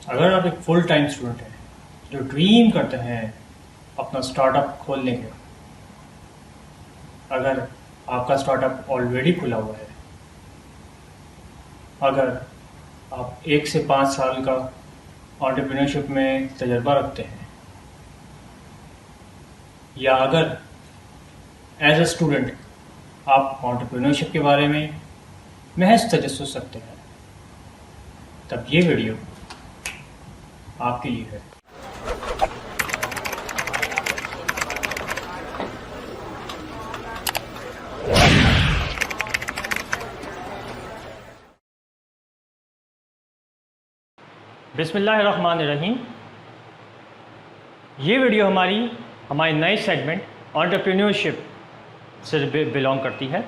अगर आप एक फुल टाइम स्टूडेंट हैं जो ड्रीम करते हैं अपना स्टार्टअप खोलने के, अगर आपका स्टार्टअप ऑलरेडी खुला हुआ है, अगर आप 1 से 5 साल का एंटरप्रेन्योरशिप में तजर्बा रखते हैं, या अगर एज अ स्टूडेंट आप एंटरप्रेन्योरशिप के बारे में महज तजस्सुस रखते हैं, तब ये वीडियो आपके लिए है। बिस्मिल्लाहिर्रहमानिर्रहीम। ये वीडियो हमारे नए सेगमेंट एंटरप्रेन्योरशिप से बिलोंग करती है।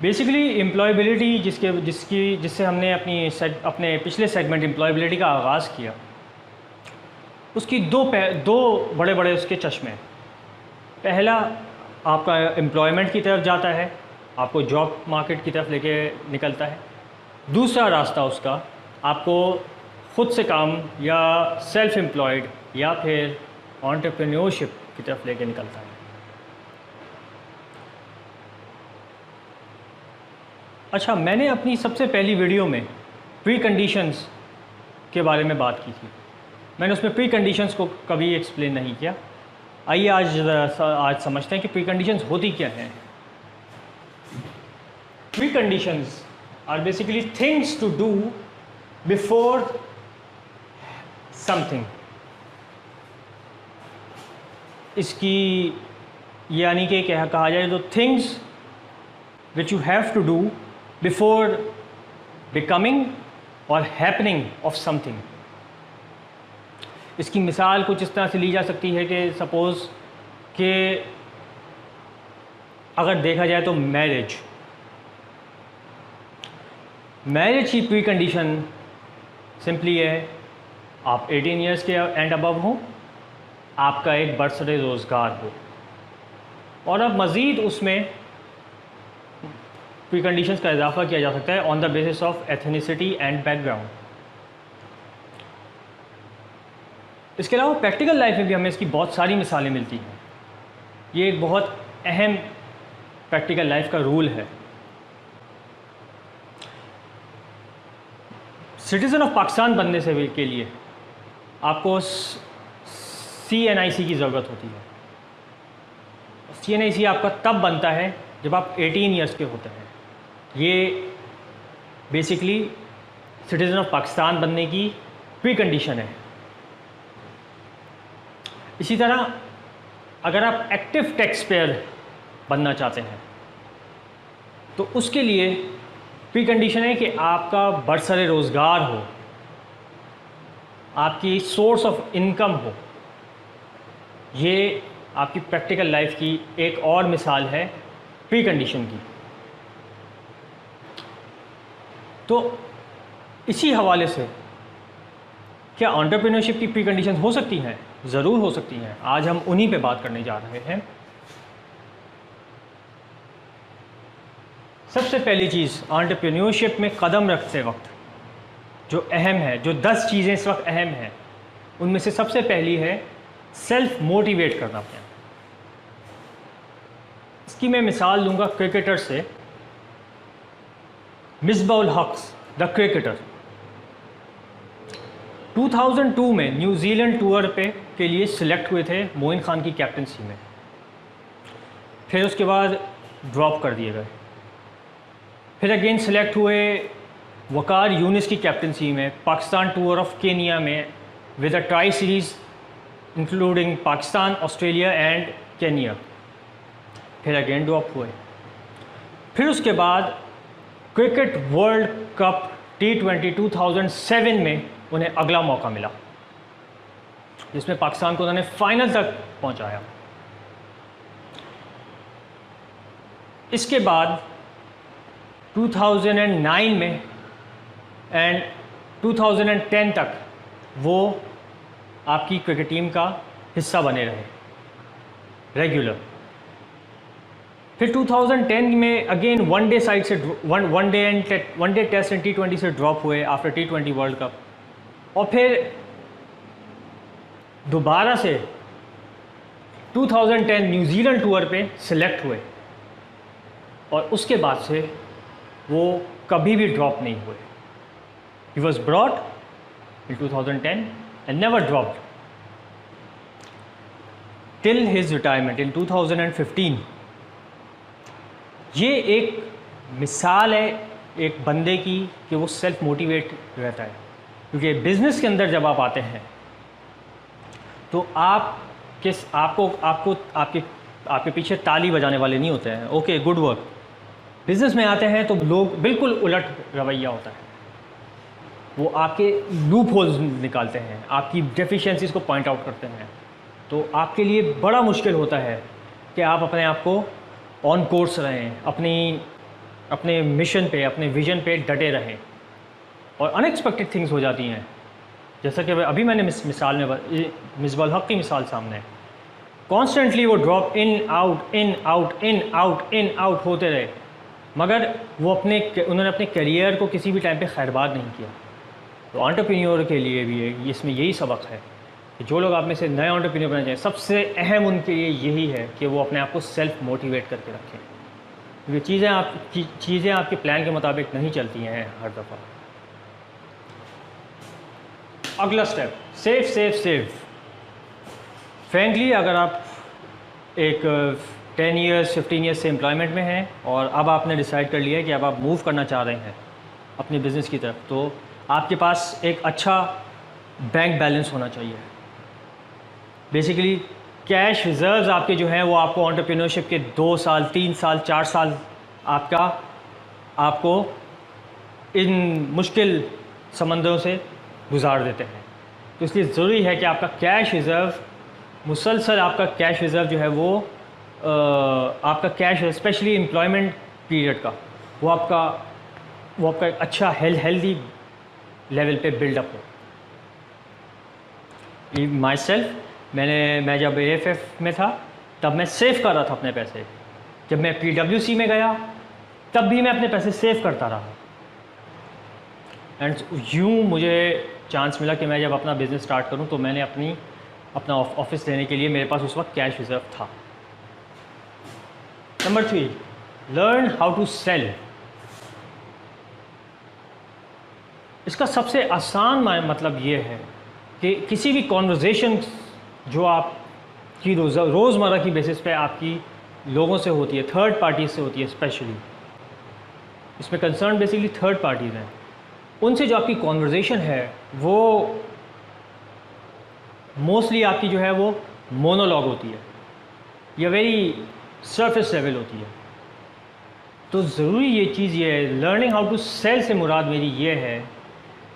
बेसिकली एम्प्लॉयबिलिटी जिससे हमने अपने पिछले सेगमेंट एम्प्लॉयबिलिटी का आगाज़ किया, उसकी दो बड़े बड़े उसके चश्मे। पहला आपका एम्प्लॉयमेंट की तरफ जाता है, आपको जॉब मार्केट की तरफ लेके निकलता है। दूसरा रास्ता उसका आपको ख़ुद से काम या सेल्फ एम्प्लॉयड या फिर एंटरप्रेन्योरशिप की तरफ लेके निकलता है। अच्छा, मैंने अपनी सबसे पहली वीडियो में प्री कंडीशंस के बारे में बात की थी। मैंने उसमें प्री कंडीशंस को कभी एक्सप्लेन नहीं किया। आइए आज समझते हैं कि प्री कंडीशंस होती क्या हैं। Pre conditions are basically things to do before something। इसकी यानी कि क्या कहा जाए तो things which you have to do before becoming or happening of something। इसकी मिसाल कुछ इस तरह से ली जा सकती है कि सपोज़ कि अगर देखा जाए तो मैरिज की प्री कंडीशन सिंपली है, आप 18 ईयर्स के एंड अबव हो, आपका एक बरसरे रोज़गार हो, और अब मज़ीद उसमें प्री कंडीशंस का इजाफा किया जा सकता है on the basis of ethnicity and background. इसके अलावा प्रैक्टिकल लाइफ में भी हमें इसकी बहुत सारी मिसालें मिलती हैं। ये एक बहुत अहम प्रैक्टिकल लाइफ का रूल है। सिटीज़न ऑफ पाकिस्तान बनने से के लिए आपको CNIC की ज़रूरत होती है। CNIC आपका तब बनता है जब आप 18 ईयर्स के होते हैं। ये बेसिकली सिटीज़न ऑफ पाकिस्तान बनने की प्री कंडीशन है। इसी तरह अगर आप एक्टिव टैक्स पेयर बनना चाहते हैं तो उसके लिए प्री कंडीशन है कि आपका बरसरे रोज़गार हो, आपकी सोर्स ऑफ इनकम हो। ये आपकी प्रैक्टिकल लाइफ की एक और मिसाल है प्री कंडीशन की। तो इसी हवाले से क्या एंटरप्रेन्योरशिप की प्री कंडीशन हो सकती हैं? ज़रूर हो सकती हैं। आज हम उन्हीं पे बात करने जा रहे हैं। सबसे पहली चीज़, एंटरप्रेन्योरशिप में कदम रखते वक्त जो अहम है, जो 10 चीज़ें इस वक्त अहम हैं, उनमें से सबसे पहली है सेल्फ मोटिवेट करना अपने। इसकी मैं मिसाल लूँगा क्रिकेटर से। मिसबाह-उल हक द क्रिकेटर 2002 में न्यूजीलैंड टूर के लिए सिलेक्ट हुए थे मोइन खान की कैप्टनसी में। फिर उसके बाद ड्रॉप कर दिए गए। फिर अगेन सेलेक्ट हुए वकार यूनिस की कैप्टनसी में पाकिस्तान टूर ऑफ केनिया में with a try series including Pakistan, Australia and Kenya. फिर अगेन ड्रॉप हुए। फिर उसके बाद क्रिकेट वर्ल्ड कप T20 2007 में उन्हें अगला मौका मिला, जिसमें पाकिस्तान को उन्होंने फाइनल तक पहुंचाया। इसके बाद 2009 में एंड 2010 तक वो आपकी क्रिकेट टीम का हिस्सा बने रहे रेगुलर। फिर 2010 में अगेन वनडे साइड से वनडे टेस्ट एंड T20 से ड्रॉप हुए आफ्टर T20 वर्ल्ड कप, और फिर दोबारा से 2010 न्यूजीलैंड टूर पे सिलेक्ट हुए, और उसके बाद से वो कभी भी ड्रॉप नहीं हुए। He was brought in 2010 and never dropped till his retirement in 2015। ये एक मिसाल है एक बंदे की कि वो सेल्फ मोटिवेट रहता है, क्योंकि बिज़नेस के अंदर जब आप आते हैं तो आपको आपके पीछे ताली बजाने वाले नहीं होते हैं, ओके गुड वर्क। बिज़नेस में आते हैं तो लोग बिल्कुल उलट रवैया होता है, वो आपके लूप होल्स निकालते हैं, आपकी डेफिशिएंसीज़ को पॉइंट आउट करते हैं। तो आपके लिए बड़ा मुश्किल होता है कि आप अपने आप को ऑन कोर्स रहें, अपने मिशन पे, अपने विजन पे डटे रहें, और अनएक्सपेक्टेड थिंग्स हो जाती हैं। जैसा कि अभी मैंने मिसाल में मिसबाह हक की मिसाल सामने है, कॉन्स्टेंटली वो drop in out in out in out in out होते रहे, मगर वो उन्होंने अपने करियर को किसी भी टाइम पे खैरबाद नहीं किया। तो एंटरप्रेन्योर के लिए भी इसमें यही सबक है कि जो लोग आप में से नए एंटरप्रेन्योर बनना चाहिए, सबसे अहम उनके लिए यही है कि वो अपने आप को सेल्फ मोटिवेट करके रखें, क्योंकि चीज़ें आपके प्लान के मुताबिक नहीं चलती हैं हर दफ़ा। अगला step, save save save. Frankly अगर आप एक 10 ईयर्स 15 ईयर्स से एम्प्लॉयमेंट में हैं और अब आपने डिसाइड कर लिया है कि अब आप मूव करना चाह रहे हैं अपने बिज़नेस की तरफ, तो आपके पास एक अच्छा बैंक बैलेंस होना चाहिए। बेसिकली कैश रिजर्व्स आपके जो हैं वो आपको एंटरप्रेन्योरशिप के 2 साल 3 साल 4 साल आपको इन मुश्किल समंदरों से गुजार देते हैं। तो इसलिए ज़रूरी है कि आपका कैश रिज़र्व मुसलसल, आपका कैश रिज़र्व जो है वो आपका कैश स्पेशली एम्प्लॉयमेंट पीरियड का वो आपका एक अच्छा हेल्दी लेवल पे बिल्डअप हो। माई सेल्फ मैं जब AFF में था तब मैं सेव कर रहा था अपने पैसे, जब मैं PwC में गया तब भी मैं अपने पैसे सेव करता रहा, एंड यूँ मुझे चांस मिला कि मैं जब अपना बिज़नेस स्टार्ट करूं तो मैंने अपना ऑफिस लेने के लिए मेरे पास उस वक्त कैश रिज़र्व था। नंबर 3, लर्न हाउ टू सेल। इसका सबसे आसान मतलब ये है कि किसी भी कॉन्वर्जेशन जो आपकी रोज़मर्रा की बेसिस पे आपकी लोगों से होती है, थर्ड पार्टी से होती है, स्पेशली इसमें कंसर्न बेसिकली थर्ड पार्टीज़ हैं, उनसे जो आपकी कॉन्वर्जेशन है वो मोस्टली आपकी जो है वो मोनोलॉग होती है या वेरी सरफेस लेवल होती है। तो ज़रूरी ये चीज़ ये है, लर्निंग हाउ टू सेल से मुराद मेरी ये है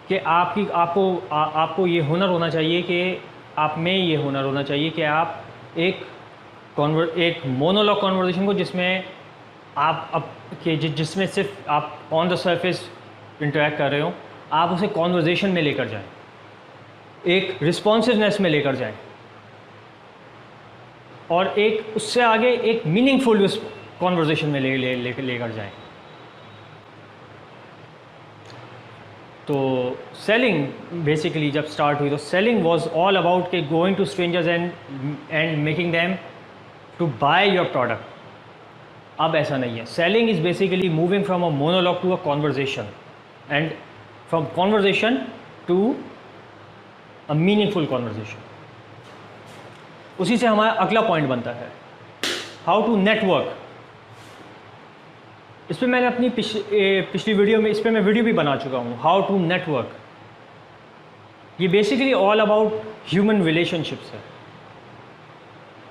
कि आपको ये हुनर होना चाहिए कि आप में ये हुनर होना चाहिए कि आप एक मोनोलॉग कॉन्वर्जेशन को जिसमें सिर्फ आप ऑन द सरफेस इंटरेक्ट कर रहे हो, आप उसे कॉन्वर्जेशन में लेकर जाएं, एक रिस्पॉन्सिवनेस में लेकर जाएं, और एक उससे आगे एक मीनिंगफुल कॉन्वर्जेशन में लेकर जाएं। तो सेलिंग बेसिकली जब स्टार्ट हुई तो सेलिंग वाज ऑल अबाउट के going to strangers and making them to buy your product. अब ऐसा नहीं है। Selling is basically moving from a monologue to a conversation and from conversation to a meaningful conversation. उसी से हमारा अगला point बनता है हाउ टू नेटवर्क। इस पर मैंने अपनी पिछली वीडियो में इस पर मैं वीडियो भी बना चुका हूँ, हाउ टू नेटवर्क। ये basically all about human relationships है,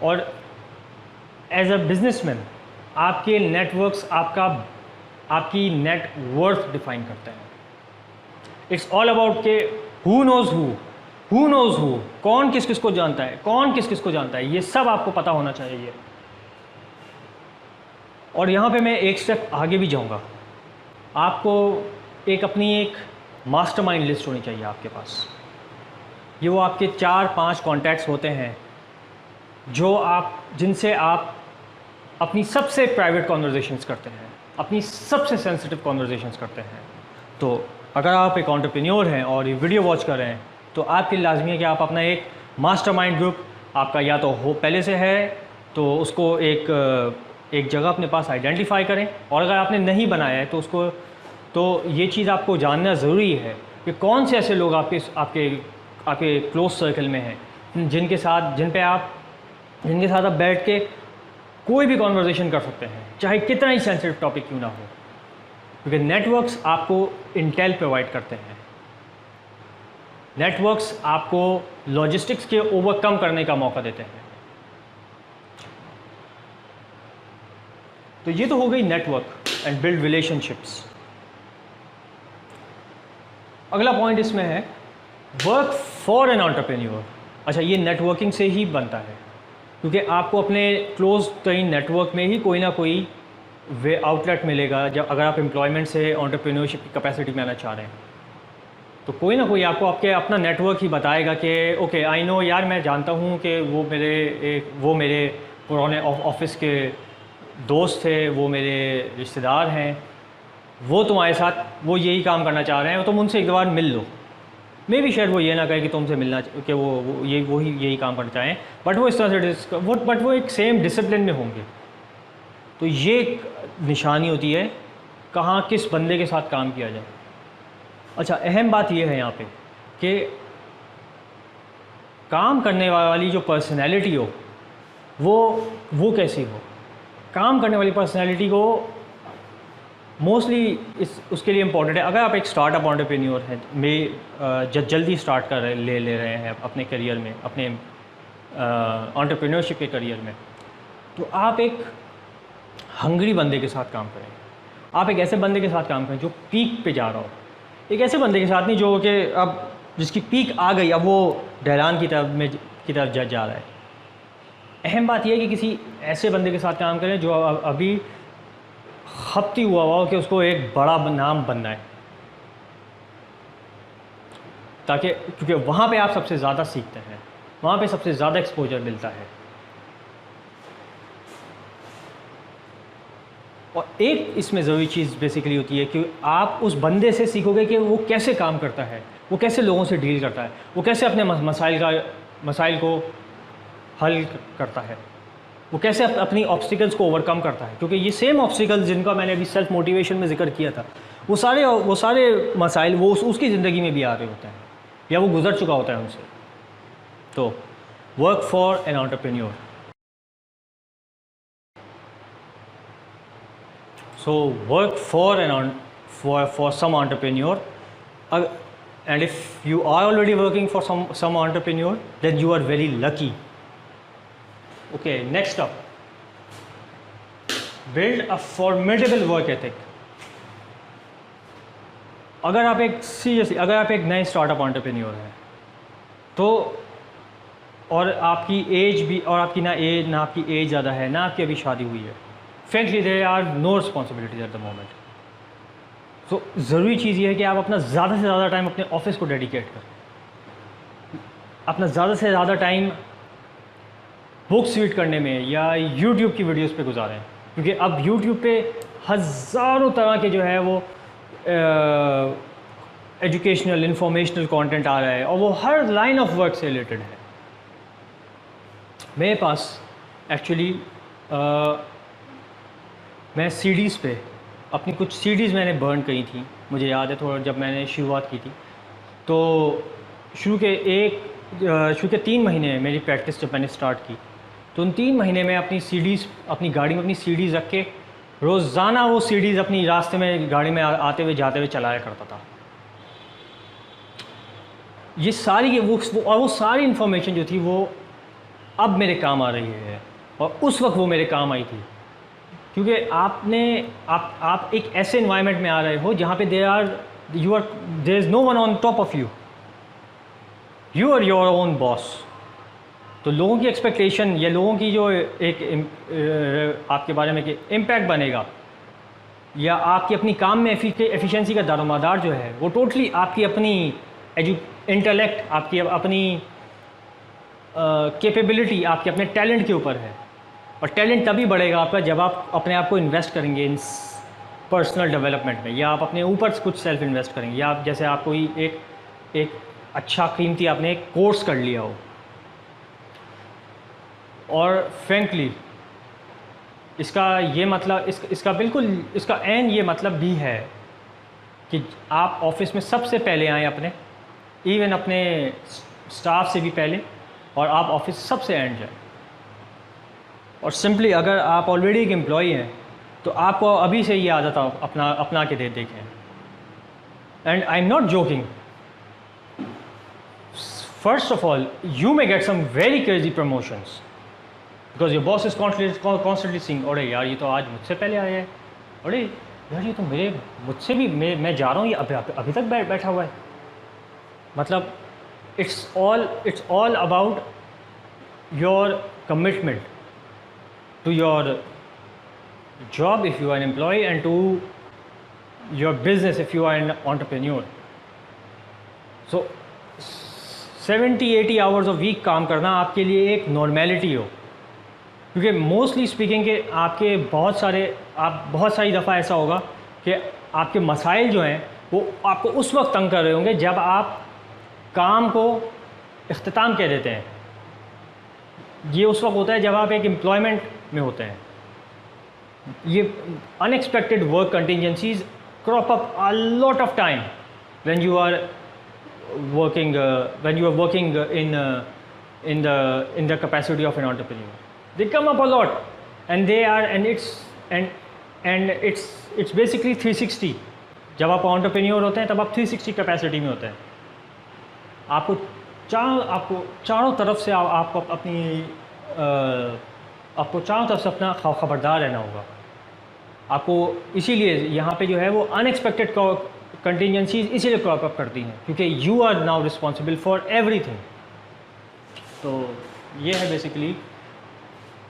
और एज अ बिजनेसमैन आपके नेटवर्क्स आपकी नेट वर्थ डिफाइन करते हैं। इट्स ऑल अबाउट के हु नोज़ हु, कौन किस किस को जानता है, कौन किस किस को जानता है, ये सब आपको पता होना चाहिए। और यहाँ पे मैं एक स्टेप आगे भी जाऊँगा, आपको अपनी एक मास्टरमाइंड लिस्ट होनी चाहिए आपके पास। ये वो आपके 4-5 कॉन्टैक्ट्स होते हैं जिनसे आप अपनी सबसे प्राइवेट कॉन्वर्जेशंस करते हैं, अपनी सबसे सेंसिटिव कॉन्वर्जेशंस करते हैं। तो अगर आप एक एंटरप्रेन्योर हैं और ये वीडियो वॉच कर रहे हैं तो आपके लिए लाजमी है कि आप अपना एक मास्टरमाइंड ग्रुप आपका या तो हो पहले से है तो उसको एक जगह अपने पास आइडेंटिफाई करें, और अगर आपने नहीं बनाया है तो उसको तो ये चीज़ आपको जानना ज़रूरी है कि कौन से ऐसे लोग आपके आपके आपके क्लोज सर्कल में हैं जिनके साथ आप बैठ के कोई भी कॉन्वर्जेशन कर सकते हैं, चाहे कितना ही सेंसिटिव टॉपिक क्यों ना हो, क्योंकि नेटवर्क्स आपको इंटेल प्रोवाइड करते हैं। नेटवर्क्स आपको लॉजिस्टिक्स के ओवरकम करने का मौका देते हैं। तो ये तो हो गई नेटवर्क एंड बिल्ड रिलेशनशिप्स। अगला पॉइंट इसमें है वर्क फॉर एन एंटरप्रेन्योर। अच्छा, ये नेटवर्किंग से ही बनता है, क्योंकि आपको अपने क्लोज कहीं नेटवर्क में ही कोई ना कोई वे आउटलेट मिलेगा। जब अगर आप एम्प्लॉयमेंट से एंटरप्रेन्योरशिप की कैपेसिटी में आना चाह रहे हैं तो कोई ना कोई आपको आपके अपना नेटवर्क ही बताएगा कि ओके आई नो यार, मैं जानता हूँ कि वो मेरे पुराने ऑफिस के दोस्त थे, वो मेरे रिश्तेदार हैं, वो तुम्हारे साथ वो यही काम करना चाह रहे हैं, तुम उनसे एक बार मिल लो। मे भी शायद वो ये ना कहे कि तुमसे मिलना कि वो यही काम करना चाहें, बट वो इस तरह से वो एक सेम डिसिप्लिन में होंगे। तो ये एक निशानी होती है कहाँ किस बंदे के साथ काम किया जाए। अच्छा, अहम बात यह है यहाँ पे कि काम करने वाली जो पर्सनैलिटी हो वो कैसी हो। काम करने वाली पर्सनैलिटी को मोस्टली उसके लिए इम्पॉर्टेंट है। अगर आप एक स्टार्टअप एंटरप्रेन्योर हैं, जल्दी स्टार्ट ले रहे हैं अपने करियर में, अपने एंटरप्रेन्योरशिप के करियर में, तो आप एक हंगरी बंदे के साथ काम करें। आप एक ऐसे बंदे के साथ काम करें जो पीक पे जा रहा हो, एक ऐसे बंदे के साथ नहीं जो कि अब जिसकी पीक आ गई, अब वो ढलान की तरफ जा रहा है। अहम बात यह है कि किसी ऐसे बंदे के साथ काम करें जो अभी खपती हुआ हो कि उसको एक बड़ा नाम बनना है, ताकि क्योंकि वहाँ पे आप सबसे ज़्यादा सीखते हैं, वहाँ पे सबसे ज़्यादा एक्सपोजर मिलता है। और एक इसमें ज़रूरी चीज़ बेसिकली होती है कि आप उस बंदे से सीखोगे कि वो कैसे काम करता है, वो कैसे लोगों से डील करता है, वो कैसे अपने मसाइल को हल करता है, वो कैसे अपनी ऑब्स्टिकल्स को ओवरकम करता है। क्योंकि ये सेम ऑब्स्टिकल्स जिनका मैंने अभी सेल्फ मोटिवेशन में जिक्र किया था, वो सारे मसाइल वो उसकी ज़िंदगी में भी आ रहे होते हैं या वो गुजर चुका होता है उनसे। तो work for an entrepreneur. So work for some entrepreneur, and if you are already working for some entrepreneur, then you are very lucky. Okay, next up, build a formidable work ethic. अगर आप एक नए startup entrepreneur हैं तो, और आपकी as भी, और आपकी ना आपकी एज ज़्यादा है, ना आपकी अभी शादी हुई है, frankly there are no responsibilities at the moment. तो ज़रूरी चीज़ ये है कि आप अपना ज़्यादा से ज़्यादा टाइम अपने ऑफिस को डेडिकेट करें, अपना ज़्यादा से ज़्यादा टाइम बुक्स रीड करने में या यूट्यूब की वीडियोस पे गुजारें, क्योंकि अब यूट्यूब पे हज़ारों तरह के जो है वो एजुकेशनल इंफॉर्मेशनल कंटेंट आ रहा है और वो हर लाइन ऑफ वर्क से रिलेटेड है। मेरे पास एक्चुअली मैं सीडीज़ पे अपनी कुछ सीडीज़ मैंने बर्न करी थी, मुझे याद है थोड़ा, जब मैंने शुरुआत की थी। तो शुरू के 3 महीने मेरी प्रैक्टिस जब मैंने स्टार्ट की, तो उन 3 महीने में अपनी सीडीज़, अपनी गाड़ी में अपनी सीडीज़ रख के रोज़ाना वो सीडीज़ अपनी रास्ते में गाड़ी में आते हुए जाते हुए चलाया करता था। ये सारी वो सारी इन्फॉर्मेशन जो थी वो अब मेरे काम आ रही है, और उस वक्त वो मेरे काम आई थी, क्योंकि आप एक ऐसे इन्वायरमेंट में आ रहे हो जहाँ पे there is no one on top of you are your own boss. तो लोगों की एक्सपेक्टेशन या लोगों की जो एक आपके बारे में इम्पैक्ट बनेगा, या आपकी अपनी काम में एफिशिएंसी का दारोमदार जो है, वो टोटली आपकी अपनी इंटेलेक्ट, आपकी अपनी कैपेबिलिटी, आपके अपने टैलेंट के ऊपर है। और टैलेंट तभी बढ़ेगा आपका जब आप अपने आप को इन्वेस्ट करेंगे इन पर्सनल डेवलपमेंट में, या आप अपने ऊपर कुछ सेल्फ इन्वेस्ट करेंगे, या आप जैसे आप कोई एक अच्छा कीमती आपने एक कोर्स कर लिया हो। और फ्रेंकली इसका ये मतलब इसका बिल्कुल इसका एंड ये मतलब भी है कि आप ऑफिस में सबसे पहले आएँ अपने, इवन अपने स्टाफ से भी पहले, और आप ऑफिस सबसे एंड जाएँ। और सिंपली अगर आप ऑलरेडी एक एम्प्लॉई हैं तो आपको अभी से ये आदत अपना के देखें। And I am not joking, first of all you may get some very crazy promotions because your boss is constantly seeing, अरे यार ये तो आज मुझसे पहले आया है, अरे यार ये तो मुझसे भी मैं जा रहा हूँ, ये अभी तक बैठा हुआ है। मतलब it's all about your commitment to your job if you are an employee and to your business if you are an entrepreneur. So 70-80 hours of week काम करना आपके लिए एक नॉर्मेलिटी हो, क्योंकि मोस्टली स्पीकिंग के आपके बहुत सारी दफ़ा ऐसा होगा कि आपके मसाइल जो हैं वो आपको उस वक्त तंग कर रहे होंगे जब आप काम को इख्तिताम कह देते हैं। ये उस वक्त होता है जब आप एक एम्प्लॉयमेंट में होते हैं। ये unexpected work contingencies crop up a lot of time when you are working in the capacity of an entrepreneur. They come up a lot and it's basically 360. जब आप entrepreneur होते हैं तब आप 360 कैपेसिटी में होते हैं। आपको चारों तरफ से आपको चारों तरफ से अपना ख़बरदार रहना होगा। आपको इसीलिए यहाँ पे जो है वो अनएक्सपेक्टेड कंटिजेंसीज इसीलिए क्रॉप अप करती हैं क्योंकि you are now responsible for everything. तो ये है basically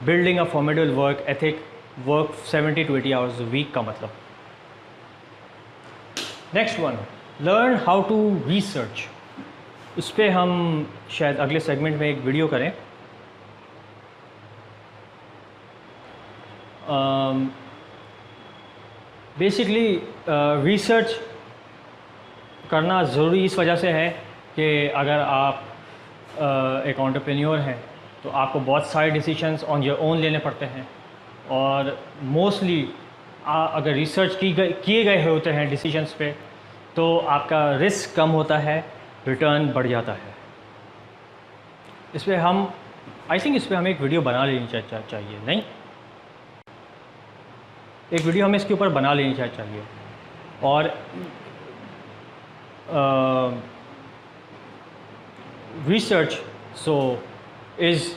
building a formidable work ethic, work 70 to 80 hours a week का मतलब। Next one, learn how to research. इस पर हम शायद अगले सेगमेंट में एक वीडियो करें। बेसिकली रिसर्च करना ज़रूरी इस वजह से है कि अगर आप एक एंटरप्रेन्योर हैं तो आपको बहुत सारे डिसीजंस ऑन योर ओन लेने पड़ते हैं, और मोस्टली अगर रिसर्च किए गए होते हैं डिसीजंस पे तो आपका रिस्क कम होता है, रिटर्न बढ़ जाता है। इस पर हमें एक वीडियो बना लेनी चाहिए, नहीं एक वीडियो हमें इसके ऊपर बना लेनी चाहिए। और research is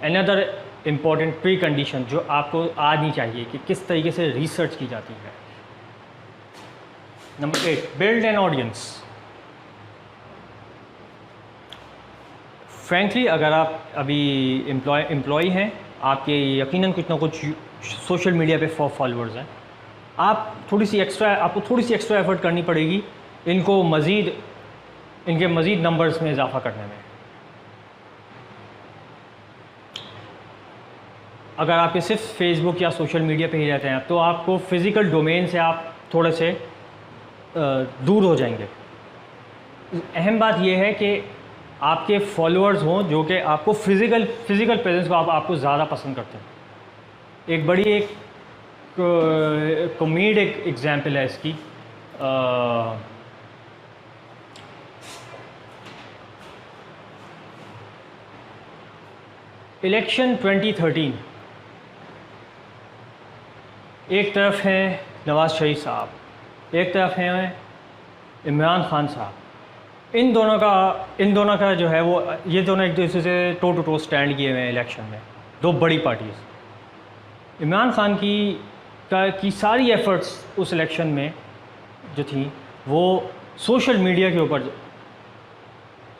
another important pre condition जो आपको आनी चाहिए कि किस तरीके से रिसर्च की जाती है। Number 8, build an audience. Frankly अगर आप अभी एम्प्लॉय हैं, आपके यकीनन कुछ ना कुछ सोशल मीडिया पे फॉलोअर्स हैं, आपको थोड़ी सी एक्स्ट्रा एफर्ट करनी पड़ेगी इनके मज़ीद नंबर्स में इजाफा करने में। अगर आपके सिर्फ फेसबुक या सोशल मीडिया पे ही रहते हैं तो आपको फ़िज़िकल डोमेन से आप थोड़े से दूर हो जाएंगे। अहम बात यह है कि आपके फॉलोअर्स हों जो कि आपको फ़िज़िकल प्रेजेंस को आपको ज़्यादा पसंद करते हैं। एक बड़ी कॉमेडिक एग्जाम्पल है इसकी। इलेक्शन 2013, एक तरफ हैं नवाज़ शरीफ साहब, एक तरफ हैं इमरान खान साहब। इन दोनों का जो है वो ये दोनों एक दूसरे से टो टू टो स्टैंड किए हुए हैं इलेक्शन में, दो बड़ी पार्टीज़। इमरान खान की सारी एफ़र्ट्स उस इलेक्शन में जो थी वो सोशल मीडिया के ऊपर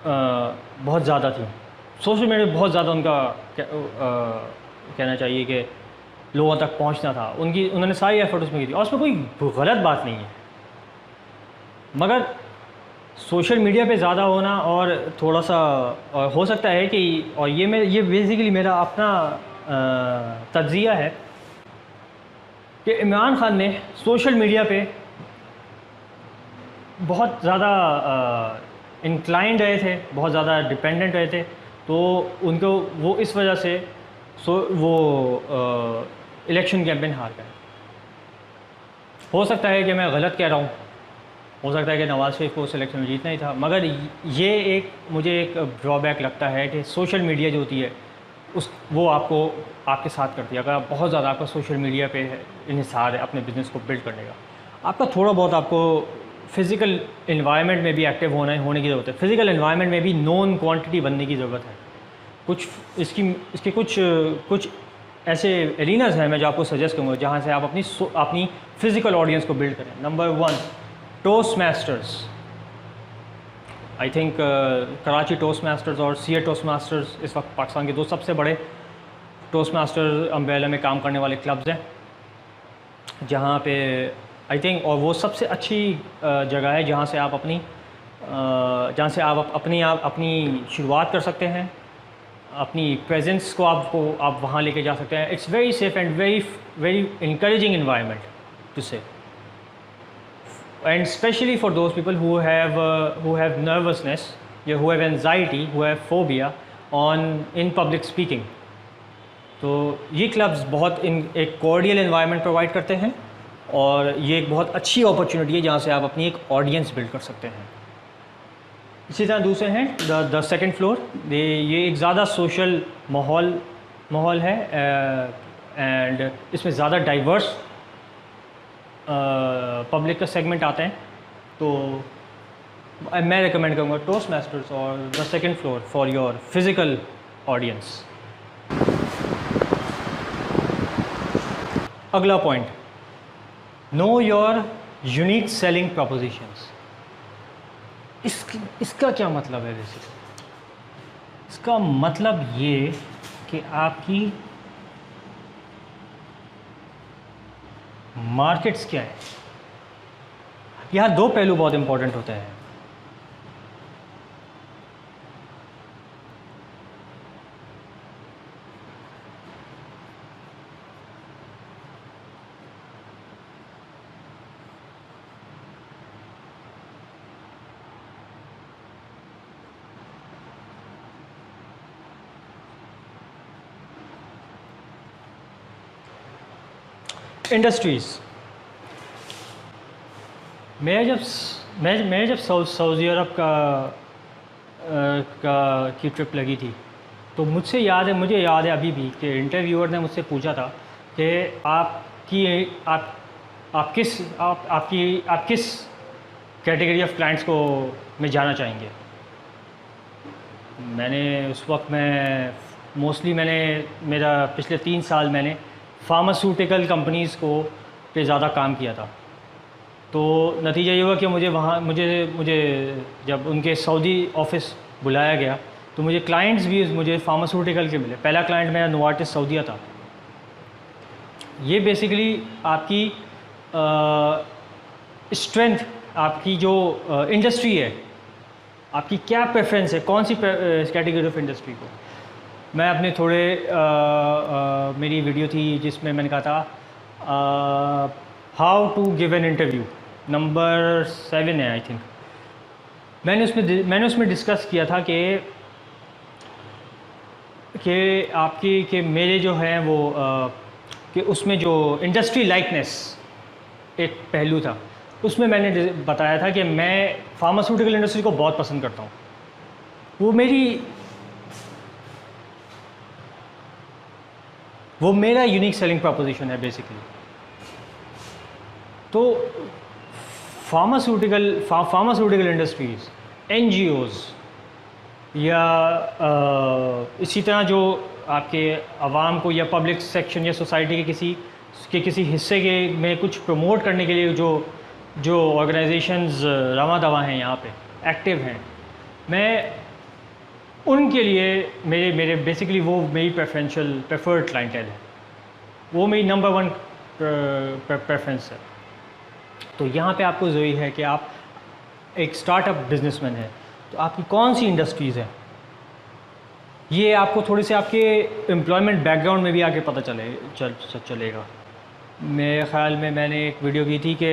बहुत ज़्यादा थी। सोशल मीडिया बहुत ज़्यादा उनका कहना चाहिए कि लोगों तक पहुंचना था, उन्होंने सारी एफ़र्ट उसमें की थी, और उसमें कोई गलत बात नहीं है। मगर सोशल मीडिया पे ज़्यादा होना और थोड़ा सा हो सकता है कि, और ये बेसिकली मेरा अपना तज्ज़िया है कि इमरान खान ने सोशल मीडिया पे बहुत ज़्यादा इंक्लाइंड रहे थे, बहुत ज़्यादा डिपेंडेंट रहे थे, तो उनको वो इस वजह से वो इलेक्शन कैंपेन हार गए। हो सकता है कि मैं गलत कह रहा हूँ, हो सकता है कि नवाज़ शरीफ को उस इलेक्शन में जीतना ही था, मगर ये एक मुझे एक ड्रॉबैक लगता है कि सोशल मीडिया जो होती है वो आपको आपके साथ करती है। अगर आप बहुत ज़्यादा आपका सोशल मीडिया पे इन्हिसार है अपने बिज़नेस को बिल्ड करने का, आपका थोड़ा बहुत आपको फ़िज़िकल इन्वायरमेंट में भी एक्टिव होने की ज़रूरत है। फ़िज़िकल इन्वायरमेंट में भी नॉन क्वांटिटी बनने की ज़रूरत है। कुछ इसके कुछ ऐसे एरिनास हैं मैं जो आपको सजेस्ट करूँगा जहाँ से आप अपनी फ़िज़िकल ऑडियंस को बिल्ड करें। Number 1, toast masters. I think Karachi toast masters और सीए टोस्ट मास्टर्स इस वक्त पाकिस्तान के 2 सबसे बड़े टोस्ट मास्टर अम्ब्रेला में काम करने वाले क्लब्स हैं, जहाँ पे आई थिंक, और वो सबसे अच्छी जगह है जहाँ से आप अपनी शुरुआत कर सकते हैं, अपनी प्रेजेंस को आप वहाँ लेके जा सकते हैं। It's very safe and very encouraging environment to say, and especially for those people who have nervousness, who have anxiety, who have phobia in public speaking. तो ये क्लब्स बहुत एक कॉर्डियल एनवायरनमेंट प्रोवाइड करते हैं और ये एक बहुत अच्छी अपॉर्चुनिटी है जहाँ से आप अपनी एक ऑडियंस बिल्ड कर सकते हैं। इसी तरह दूसरे हैं द सेकंड फ्लोर। ये एक ज़्यादा सोशल माहौल है एंड इसमें ज़्यादा डाइवर्स पब्लिक का सेगमेंट आते हैं, तो मैं रिकमेंड करूँगा टोस्ट मास्टर्स और the second floor for your physical audience. अगला point, know your unique selling propositions. इसका क्या मतलब है बेसिकली? इसका मतलब ये कि आपकी मार्केट्स क्या है। यहाँ 2 पहलू बहुत इंपॉर्टेंट होते हैं। इंडस्ट्रीज़, मैं जब सऊदी अरब की ट्रिप लगी थी, तो मुझे याद है अभी भी कि इंटरव्यूअर ने मुझसे पूछा था कि आप किस कैटेगरी ऑफ क्लाइंट्स को में जाना चाहेंगे। मैंने उस वक्त मेरा पिछले 3 साल मैंने फार्मास्यूटिकल कंपनीज़ को पे ज़्यादा काम किया था। तो नतीजा ये हुआ कि मुझे जब उनके सऊदी ऑफिस बुलाया गया तो मुझे क्लाइंट्स भी मुझे फार्मास्यूटिकल के मिले। पहला क्लाइंट मेरा नोवार्टिस सऊदीया था। ये बेसिकली आपकी स्ट्रेंथ, आपकी जो इंडस्ट्री है, आपकी क्या प्रेफरेंस है, कौन सी कैटेगरी ऑफ इंडस्ट्री को। मैं अपने मेरी वीडियो थी जिसमें मैंने कहा था how to give an interview, number 7 है आई थिंक। मैंने उसमें डिस्कस किया था कि मेरे जो हैं वो कि उसमें जो इंडस्ट्री लाइकनेस एक पहलू था, उसमें मैंने बताया था कि मैं फार्मास्यूटिकल इंडस्ट्री को बहुत पसंद करता हूँ। वो मेरा यूनिक सेलिंग प्रपोजिशन है बेसिकली। तो फार्मास्यूटिकल इंडस्ट्रीज़, NGOs या इसी तरह जो आपके आवाम को या पब्लिक सेक्शन या सोसाइटी के किसी हिस्से में कुछ प्रमोट करने के लिए जो ऑर्गेनाइजेशंस रवा दवा हैं यहाँ पे एक्टिव हैं, मैं उनके लिए मेरे बेसिकली वो मेरी प्रेफर्ड क्लाइंटेल है, वो मेरी नंबर 1 प्रेफरेंस है। तो यहाँ पे आपको ज़रूरी है कि आप एक स्टार्टअप बिजनेसमैन हैं, तो आपकी कौन सी इंडस्ट्रीज़ हैं ये आपको थोड़े से आपके एम्प्लॉयमेंट बैकग्राउंड में भी आके पता चलेगा। मेरे ख़्याल में मैंने एक वीडियो की थी कि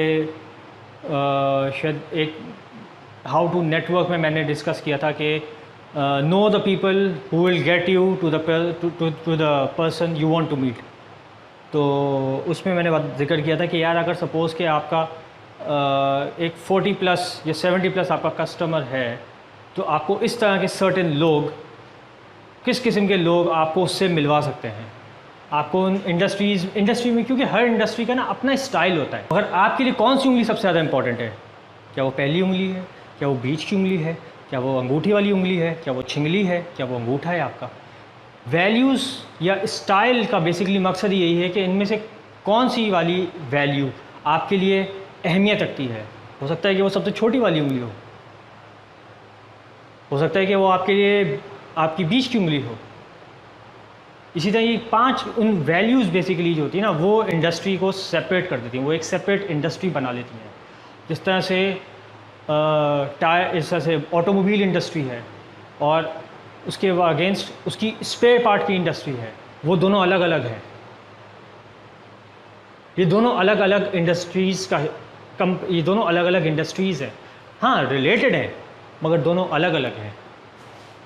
शायद एक हाउ टू नेटवर्क में मैंने डिस्कस किया था कि know the people who will get you to the person you want to meet. तो उसमें मैंने जिक्र किया था कि यार अगर सपोज़ कि आपका एक 40+ या 70+ आपका कस्टमर है, तो आपको इस तरह के सर्टेन लोग, किस किस्म के लोग आपको उससे मिलवा सकते हैं। आपको इंडस्ट्री में, क्योंकि हर इंडस्ट्री का ना अपना स्टाइल होता है। अगर आपके लिए कौन सी उंगली सबसे ज़्यादा इंपॉर्टेंट है? क्या वो पहली उंगली है, क्या वो बीच की उंगली है, क्या वो अंगूठी वाली उंगली है, क्या वो छिंगली है, क्या वो अंगूठा है आपका? वैल्यूज़ या स्टाइल का बेसिकली मकसद यही है कि इनमें से कौन सी वाली वैल्यू आपके लिए अहमियत रखती है। हो सकता है कि वो सबसे छोटी वाली उंगली हो सकता है कि वो आपके लिए आपकी बीच की उंगली हो। इसी तरह ये 5 उन वैल्यूज़ बेसिकली जो होती है ना, वो इंडस्ट्री को सेपरेट कर देती हैं, वो एक सेपरेट इंडस्ट्री बना लेती हैं। जिस तरह से इस तरह से ऑटोमोबाइल इंडस्ट्री है और उसके अगेंस्ट उसकी स्पेयर पार्ट की इंडस्ट्री है, वो दोनों अलग अलग हैं। ये दोनों अलग अलग इंडस्ट्रीज़ का ये दोनों अलग अलग इंडस्ट्रीज़ हैं। हाँ, रिलेटेड हैं मगर दोनों अलग अलग हैं।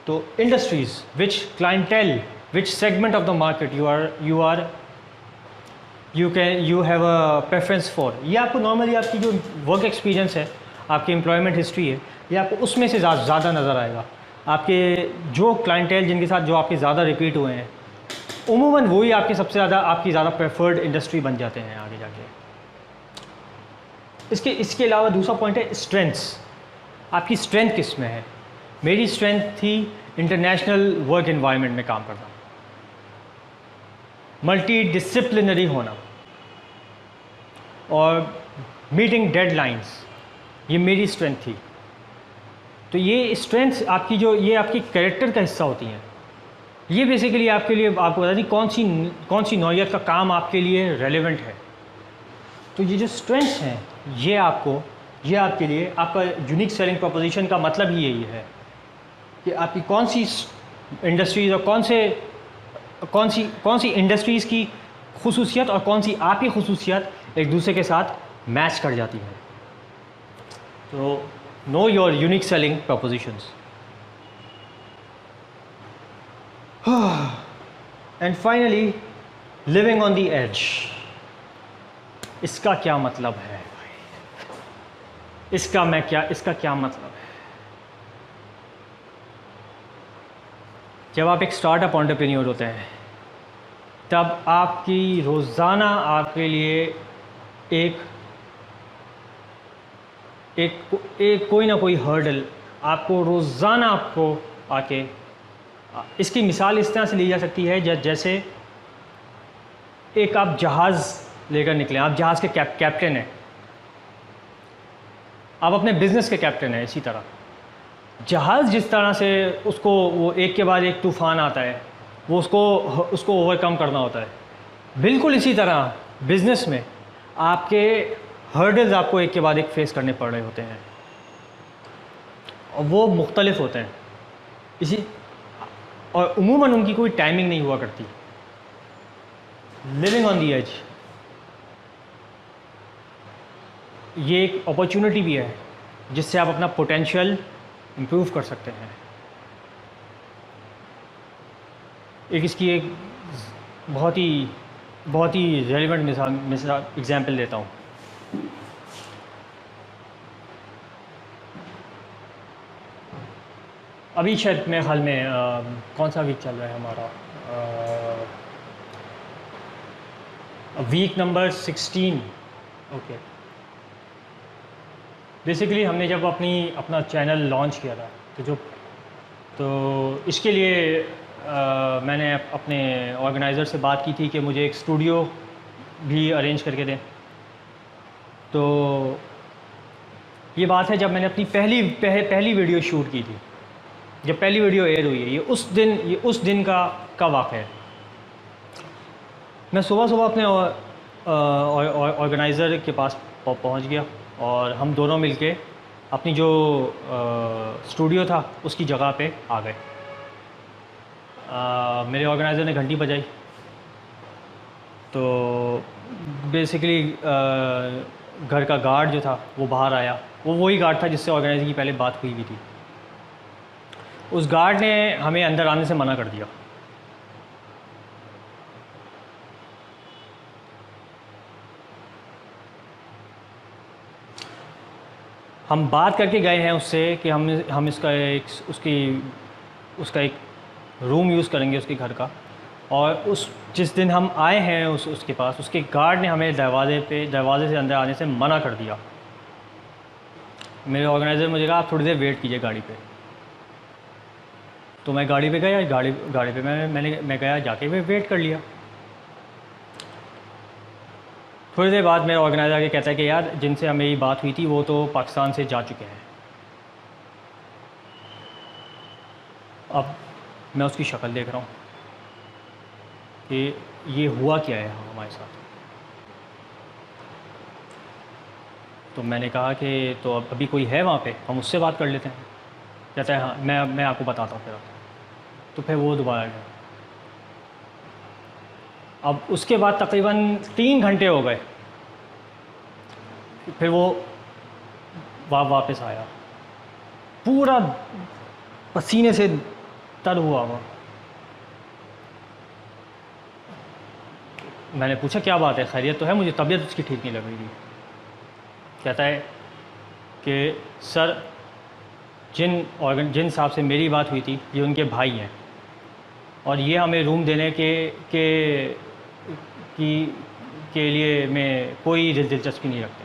तो industries which clientele, which segment of the market you have a preference for, ये आपको नॉर्मली आपकी जो वर्क एक्सपीरियंस है, आपकी एम्प्लॉयमेंट हिस्ट्री है, ये आपको उसमें से ज़्यादा नज़र आएगा। आपके जो क्लाइंटेल जिनके साथ जो आपके ज़्यादा रिपीट हुए हैं, उमूमन वही आपके सबसे ज़्यादा आपकी ज़्यादा प्रेफर्ड इंडस्ट्री बन जाते हैं आगे जाके। इसके अलावा दूसरा पॉइंट है स्ट्रेंथ्स। आपकी स्ट्रेंथ किस में है? मेरी स्ट्रेंथ थी इंटरनेशनल वर्क एनवायरनमेंट में काम करना, मल्टी डिसिप्लिनरी होना और मीटिंग डेडलाइंस, ये मेरी स्ट्रेंथ थी। तो ये स्ट्रेंथ्स आपकी ये आपकी कैरेक्टर का हिस्सा होती हैं। ये बेसिकली आपके लिए आपको बता दी कौन सी नौइयत का काम आपके लिए रेलेवेंट है। तो ये जो स्ट्रेंथ्स हैं, ये आपके लिए आपका यूनिक सेलिंग प्रोपोजिशन का मतलब ही यही है कि आपकी कौन सी इंडस्ट्रीज़ और कौन सी इंडस्ट्रीज़ की खुसूसियत और कौन सी आपकी खुसूसियत एक दूसरे के साथ मैच कर जाती है। तो know your unique selling propositions. And finally, living on the edge. इसका क्या मतलब है भाई? इसका क्या मतलब है? जब आप एक स्टार्टअप एंटरप्रेन्योर होते हैं, तब आपकी रोज़ाना आपके लिए एक कोई ना कोई हर्डल आपको रोज़ाना आपको आके, इसकी मिसाल इस तरह से ली जा सकती है जैसे एक आप जहाज़ लेकर निकले, आप जहाज़ के कैप्टन हैं, आप अपने बिज़नेस के कैप्टन हैं। इसी तरह जहाज़ जिस तरह से उसको वो एक के बाद एक तूफ़ान आता है, वो उसको ओवरकम करना होता है, बिल्कुल इसी तरह बिज़नेस में आपके हर्डल्स आपको एक के बाद एक फ़ेस करने पड़ रहे होते हैं और वो मुख्तलिफ होते हैं। और उमूमन उनकी कोई टाइमिंग नहीं हुआ करती। लिविंग ऑन दी एज ये एक अपॉर्चुनिटी भी है जिससे आप अपना पोटेंशियल इम्प्रूव कर सकते हैं। इसकी एक बहुत ही रेलिवेंट मिसाल एग्जाम्पल देता हूँ। अभी शायद मेरे ख्याल में कौन सा वीक चल रहा है हमारा, वीक नंबर 16। ओके, बेसिकली हमने जब अपना चैनल लॉन्च किया था, तो इसके लिए मैंने अपने ऑर्गेनाइज़र से बात की थी कि मुझे एक स्टूडियो भी अरेंज करके दें। तो ये बात है जब मैंने अपनी पहली वीडियो शूट की थी, जब पहली वीडियो एयर हुई है, ये उस दिन का वाक़या है। मैं सुबह अपने ऑर्गेनाइज़र के पास पहुंच गया और हम दोनों मिलके अपनी जो स्टूडियो था उसकी जगह पे आ गए। मेरे ऑर्गेनाइज़र ने घंटी बजाई, तो बेसिकली घर का गार्ड जो था वो बाहर आया। वो वही गार्ड था जिससे ऑर्गेनाइज़र की पहले बात हुई भी थी। उस गार्ड ने हमें अंदर आने से मना कर दिया। हम बात करके गए हैं उससे कि हम इसका उसका एक रूम यूज़ करेंगे उसके घर का, और जिस दिन हम आए हैं उसके पास, उसके गार्ड ने हमें दरवाजे से अंदर आने से मना कर दिया। मेरे ऑर्गेनाइज़र मुझे कहा आप थोड़ी देर वेट कीजिए गाड़ी पे। तो मैं गाड़ी पे गया, गाड़ी पे मैं गया, जाके वेट कर लिया। थोड़ी देर बाद मेरा ऑर्गेनाइज़र आके कहता है कि यार जिनसे हमें ये बात हुई थी वो तो पाकिस्तान से जा चुके हैं। अब मैं उसकी शक्ल देख रहा हूँ कि ये हुआ क्या है हमारे साथ। तो मैंने कहा कि तो अब अभी कोई है वहाँ पे, हम उससे बात कर लेते हैं। कहता है हाँ मैं आपको बताता हूँ फिर। तो फिर वो दोबारा गया। अब उसके बाद तकरीबन 3 घंटे हो गए, फिर वो वापस आया, पूरा पसीने से तर हुआ। मैंने पूछा क्या बात है, खैरियत तो है? मुझे तबीयत उसकी ठीक नहीं लग रही थी। कहता है कि सर जिन साहब से मेरी बात हुई थी ये उनके भाई हैं, और ये हमें रूम देने के लिए में कोई दिलचस्पी नहीं रखते।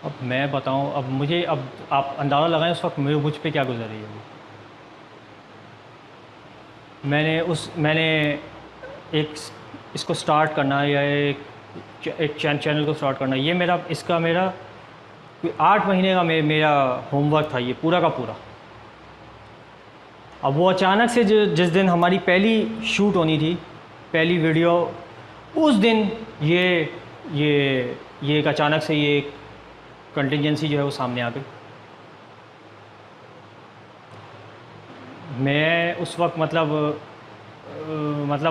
अब मैं बताऊं, अब आप अंदाज़ा लगाएं उस वक्त मुझ पे क्या गुजर रही है। मैंने इसको स्टार्ट करना या एक चैनल को स्टार्ट करना, ये मेरा 8 महीने का मेरा होमवर्क था ये पूरा का पूरा। अब वो अचानक से जिस दिन हमारी पहली शूट होनी थी, पहली वीडियो, उस दिन ये एक अचानक से ये कंटिजेंसी जो है वो सामने आ गई। मैं उस वक्त मतलब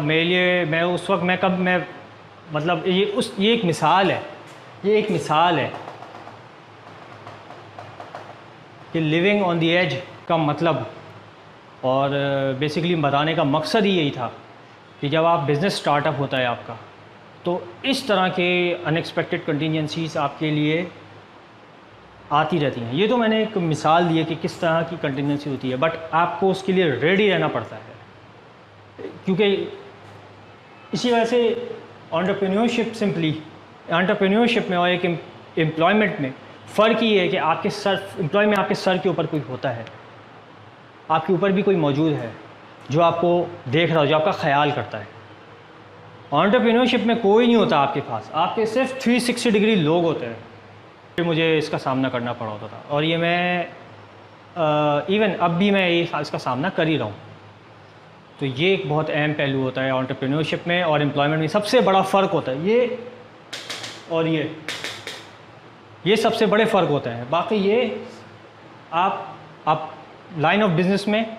मेरे लिए मैं उस वक्त मतलब ये एक मिसाल है कि लिविंग ऑन द एज का मतलब, और बेसिकली बताने का मकसद ही यही था कि जब आप बिज़नेस स्टार्टअप होता है आपका, तो इस तरह के अनएक्सपेक्टेड कंटिजेंसीज आपके लिए आती रहती हैं। ये तो मैंने एक मिसाल दी है कि किस तरह की कंटिजेंसी होती है, बट आपको उसके लिए रेडी रहना पड़ता है, क्योंकि इसी वजह से एंटरप्रेन्योरशिप में और एक एम्प्लॉयमेंट में फ़र्क ये है कि एम्प्लॉय में आपके सर के ऊपर कोई होता है, आपके ऊपर भी कोई मौजूद है जो आपको देख रहा हो, जो आपका ख्याल करता है। एंटरप्रेन्योरशिप में कोई नहीं होता आपके पास, आपके सिर्फ 360 डिग्री लोग होते हैं। फिर मुझे इसका सामना करना पड़ा होता था, और ये मैं इवन अब भी मैं इसका सामना कर ही रहा हूँ। तो ये एक बहुत अहम पहलू होता है एंटरप्रेन्योरशिप में और एम्प्लॉयमेंट में, सबसे बड़ा फ़र्क होता है ये, और ये सबसे बड़े फ़र्क होते हैं। बाकी ये आप लाइन ऑफ बिज़नेस में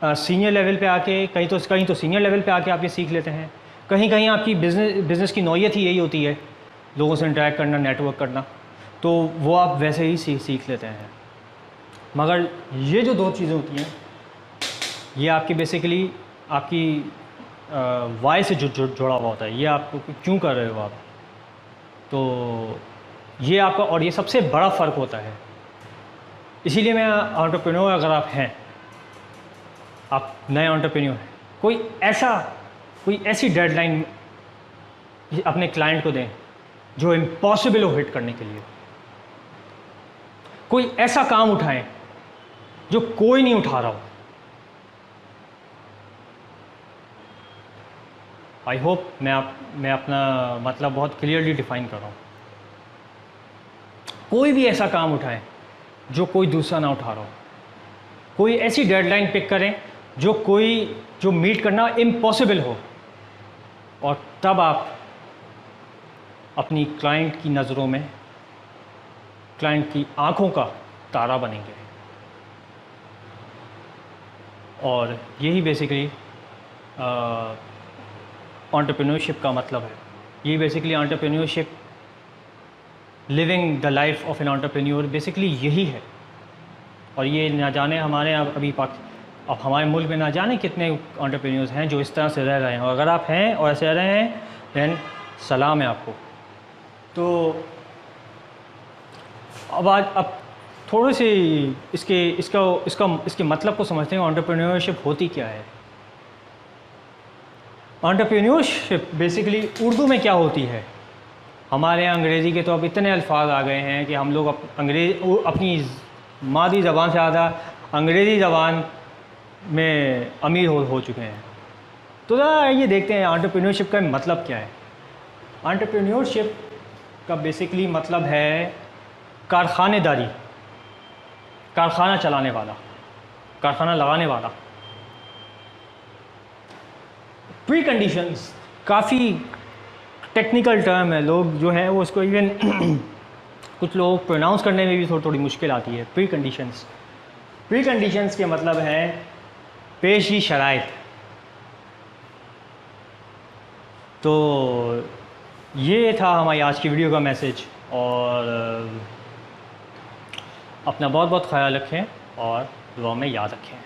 सीनियर लेवल पे आके कहीं तो सीनियर लेवल पे आके आप ये सीख लेते हैं, कहीं आपकी बिज़नेस की नौयत ही यही होती है, लोगों से इंटरेक्ट करना, नेटवर्क करना, तो वो आप वैसे ही सीख लेते हैं। मगर ये जो 2 चीज़ें होती हैं, ये आपकी बेसिकली आपकी वाई से जुड़ा हुआ होता है। ये आपको क्यों कर रहे हो आप, तो ये आपका, और ये सबसे बड़ा फ़र्क होता है। इसीलिए मैं एंटरप्रेन्योर, अगर आप हैं, आप नए एंटरप्रेन्योर हैं, कोई ऐसी डेडलाइन अपने क्लाइंट को दें जो इम्पॉसिबल हो हिट करने के लिए। कोई ऐसा काम उठाएं जो कोई नहीं उठा रहा हो। आई होप मैं अपना मतलब बहुत क्लियरली डिफाइन कर रहा हूँ। कोई भी ऐसा काम उठाएं जो कोई दूसरा ना उठा रहा हो। कोई ऐसी डेडलाइन पिक करें जो मीट करना इम्पॉसिबल हो, और तब आप अपनी क्लाइंट की नज़रों में, क्लाइंट की आंखों का तारा बनेंगे। और यही बेसिकली एंटरप्रेन्योरशिप का मतलब है। ये basically entrepreneurship, living the life of an entrepreneur, basically यही है। और ये ना जाने हमारे अब हमारे मुल्क में ना जाने कितने एंटरप्रेन्योर्स हैं जो इस तरह से रह रहे हैं, और अगर आप हैं और ऐसे रह रहे हैं दैन सलाम है आपको। तो अब थोड़े से इसके मतलब को समझते हैं। एंटरप्रेन्योरशिप होती क्या है? एंटरप्रेन्योरशिप बेसिकली उर्दू में क्या होती है? हमारे यहाँ अंग्रेज़ी के तो अब इतने अल्फाज आ गए हैं कि हम लोग अपनी मादी ज़बान से ज़्यादा अंग्रेज़ी ज़बान में अमीर हो चुके हैं। तो ज़रा ये देखते हैं एंटरप्रेन्योरशिप का मतलब क्या है। एंटरप्रेन्योरशिप का बेसिकली मतलब है कारखानेदारी, कारखाना चलाने वाला, कारखाना लगाने वाला। प्री कंडीशंस काफ़ी टेक्निकल टर्म है, लोग जो है वो उसको इवन कुछ लोग प्रोनाउंस करने में भी थोड़ी मुश्किल आती है। प्री कंडीशंस के मतलब है पेशी शराइत। तो ये था हमारी आज की वीडियो का मैसेज, और अपना बहुत बहुत ख्याल रखें और दुआ में याद रखें।